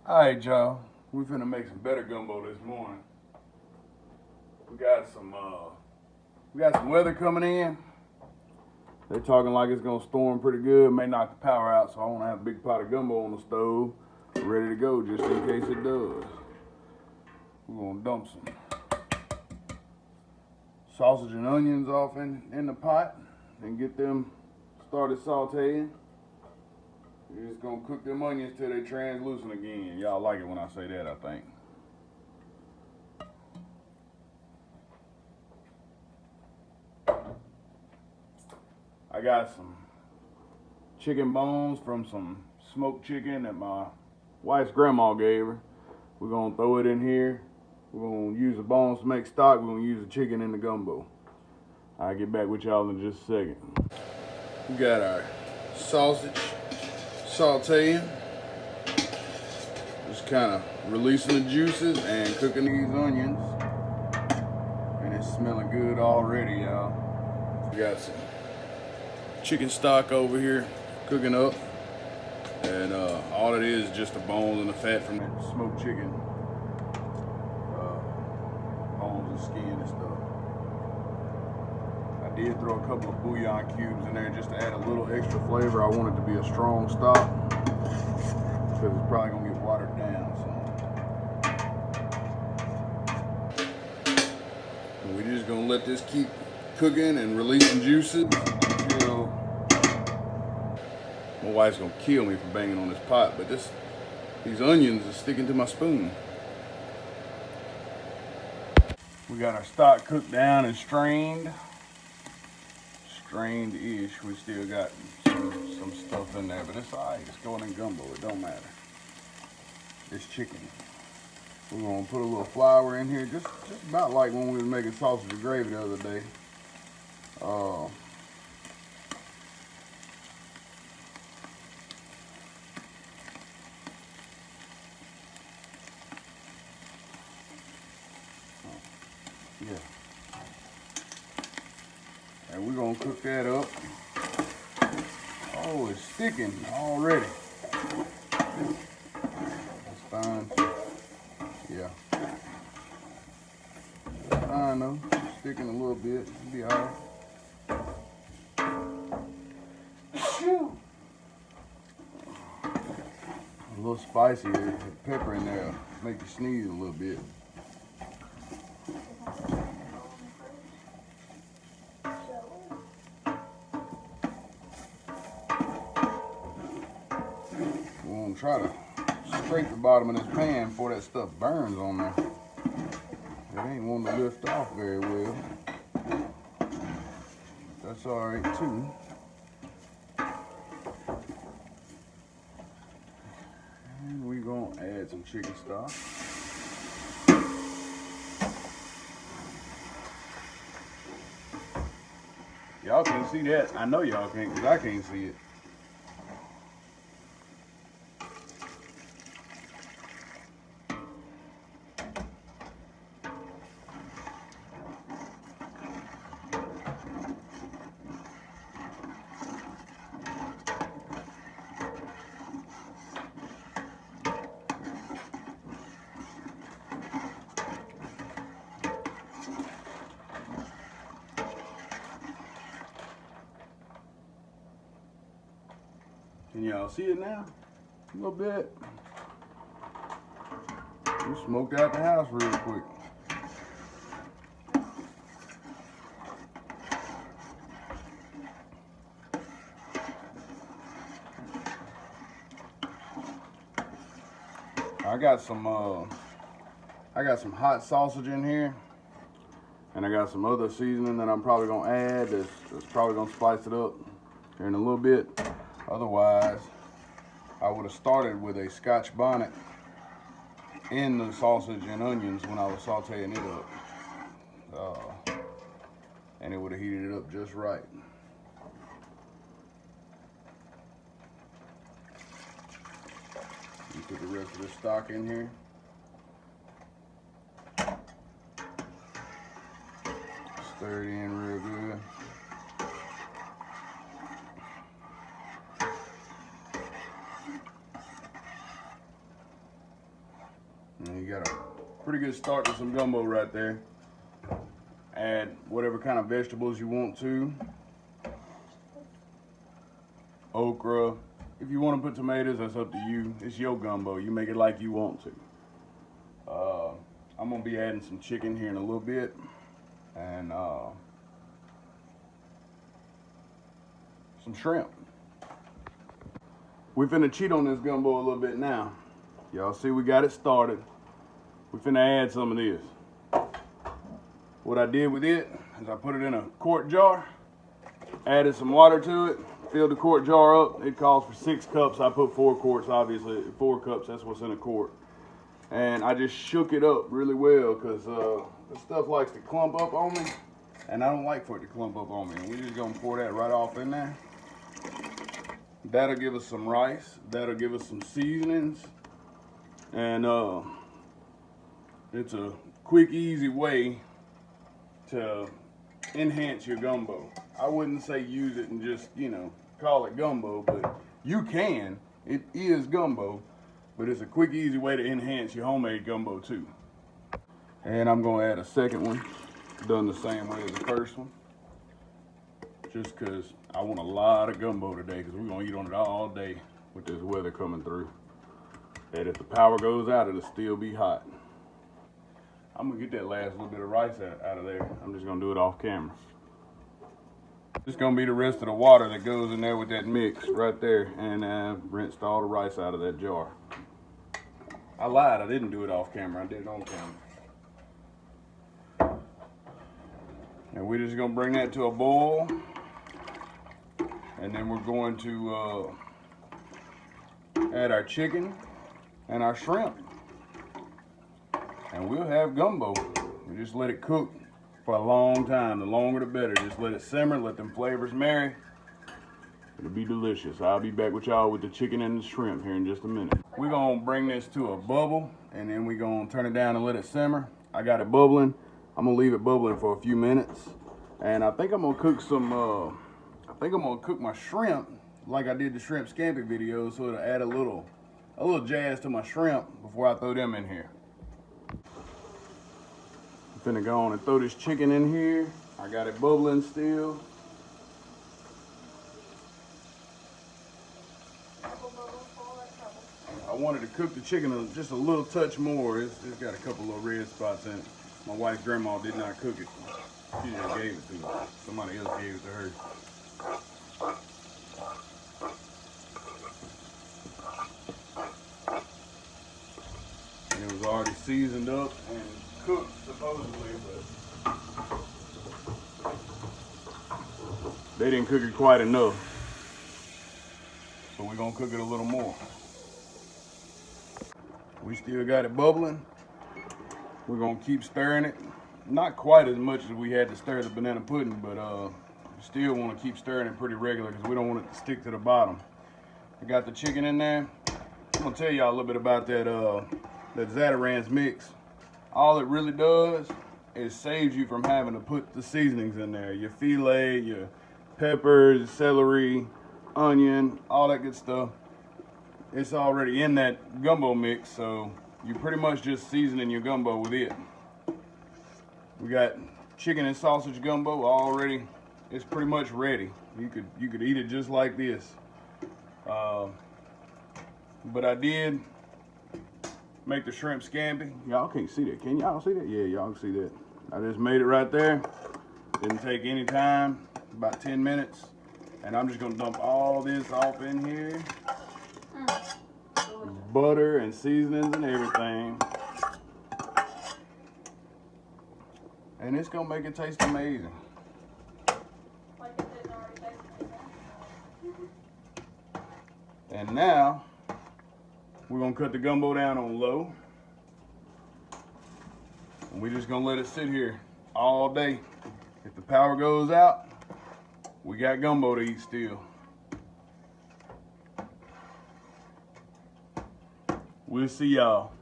Alright, y'all. We finna make some better gumbo this morning. We got some weather coming in. They're talking like it's gonna storm pretty good, may knock the power out, so I wanna have a big pot of gumbo on the stove, ready to go just in case it does. We're gonna dump some sausage and onions off in the pot and get them started sauteing. You're just gonna cook them onions till they translucent again. Y'all like it when I say that, I think. I got some chicken bones from some smoked chicken that my wife's grandma gave her. We're gonna throw it in here. We're gonna use the bones to make stock. We're gonna use the chicken in the gumbo. I'll get back with y'all in just a second. We got our sausage sauteing. Just kind of releasing the juices and cooking these onions. And it's smelling good already, y'all. We got some chicken stock over here cooking up, and all it is just the bones and the fat from that smoked chicken, bones and skin and stuff. I did throw a couple of bouillon cubes in there just to add a little extra flavor. I want it to be a strong stock because it's probably gonna get watered down some. And we're just gonna let this keep cooking and releasing juices. My wife's gonna kill me for banging on this pot, but these onions are sticking to my spoon. We got our stock cooked down and strained. Strained-ish. We still got some stuff in there, but it's alright. It's going in gumbo. It don't matter. It's chicken. We're gonna put a little flour in here, just about like when we were making sausage and gravy the other day. Yeah. And we're gonna cook that up. Oh, it's sticking already. That's fine. Yeah. That's fine though. It's sticking a little bit. It'll be alright. A little spicy. The pepper in there make you sneeze a little bit. We're gonna try to scrape the bottom of this pan before that stuff burns on there. It ain't wanting to lift off very well. That's alright too. And we're gonna add some chicken stock. Y'all can't see that. I know y'all can't because I can't see it. Can y'all see it now? A little bit. We smoked out the house real quick. I got some hot sausage in here, and I got some other seasoning that I'm probably gonna add. That's probably gonna spice it up here in a little bit. Otherwise, I would have started with a Scotch bonnet in the sausage and onions when I was sauteing it up. And it would have heated it up just right. You put the rest of the stock in here. Stir it in real good. And you got a pretty good start to some gumbo right there. Add whatever kind of vegetables you want to. Okra. If you want to put tomatoes, that's up to you. It's your gumbo. You make it like you want to. I'm going to be adding some chicken here in a little bit. And some shrimp. We finna cheat on this gumbo a little bit now. Y'all see we got it started. We finna add some of this. What I did with it is I put it in a quart jar, added some water to it, filled the quart jar up. It calls for 6 cups. I put 4 quarts, obviously. 4 cups, that's what's in a quart. And I just shook it up really well because the stuff likes to clump up on me. And I don't like for it to clump up on me. And we're just gonna pour that right off in there. That'll give us some rice. That'll give us some seasonings. And it's a quick, easy way to enhance your gumbo. I wouldn't say use it and just, you know, call it gumbo, but you can. It is gumbo, but it's a quick, easy way to enhance your homemade gumbo too. And I'm gonna add a second one, done the same way as the first one. Just cause I want a lot of gumbo today, cause we're gonna eat on it all day with this weather coming through. And if the power goes out, it'll still be hot. I'm gonna get that last little bit of rice out of there. I'm just gonna do it off camera. It's gonna be the rest of the water that goes in there with that mix right there, and rinsed all the rice out of that jar. I lied, I didn't do it off camera, I did it on camera. And we're just gonna bring that to a boil. And then we're going to add our chicken and our shrimp. And we'll have gumbo. We just let it cook for a long time. The longer the better. Just let it simmer, let them flavors marry. It'll be delicious. I'll be back with y'all with the chicken and the shrimp here in just a minute. We're gonna bring this to a bubble and then we're gonna turn it down and let it simmer. I got it bubbling. I'm gonna leave it bubbling for a few minutes. And I think I'm gonna cook some I'm gonna cook my shrimp like I did the shrimp scampi video, so it'll add a little jazz to my shrimp before I throw them in here. I'm finna go on and throw this chicken in here. I got it bubbling still. I wanted to cook the chicken just a little touch more. It's got a couple of red spots in it. My wife's grandma did not cook it. She just gave it to me. Somebody else gave it to her. And it was already seasoned up and cooked supposedly, but they didn't cook it quite enough. So we're gonna cook it a little more. We still got it bubbling. We're gonna keep stirring it. Not quite as much as we had to stir the banana pudding, but still want to keep stirring it pretty regular because we don't want it to stick to the bottom. I got the chicken in there. I'm gonna tell y'all a little bit about that Zatarain's mix. All it really does is saves you from having to put the seasonings in there. Your filet, your peppers, celery, onion, all that good stuff. It's already in that gumbo mix, so you're pretty much just seasoning your gumbo with it. We got chicken and sausage gumbo already. It's pretty much ready. You could eat it just like this. But I did make the shrimp scampi. Y'all can't see that. Can y'all see that? Yeah, y'all can see that. I just made it right there. Didn't take any time, about 10 minutes. And I'm just gonna dump all this off in here. Butter and seasonings and everything. And it's gonna make it taste amazing. Like it didn't already taste amazing. And now, we're gonna cut the gumbo down on low. And we're just gonna let it sit here all day. If the power goes out, we got gumbo to eat still. We'll see y'all.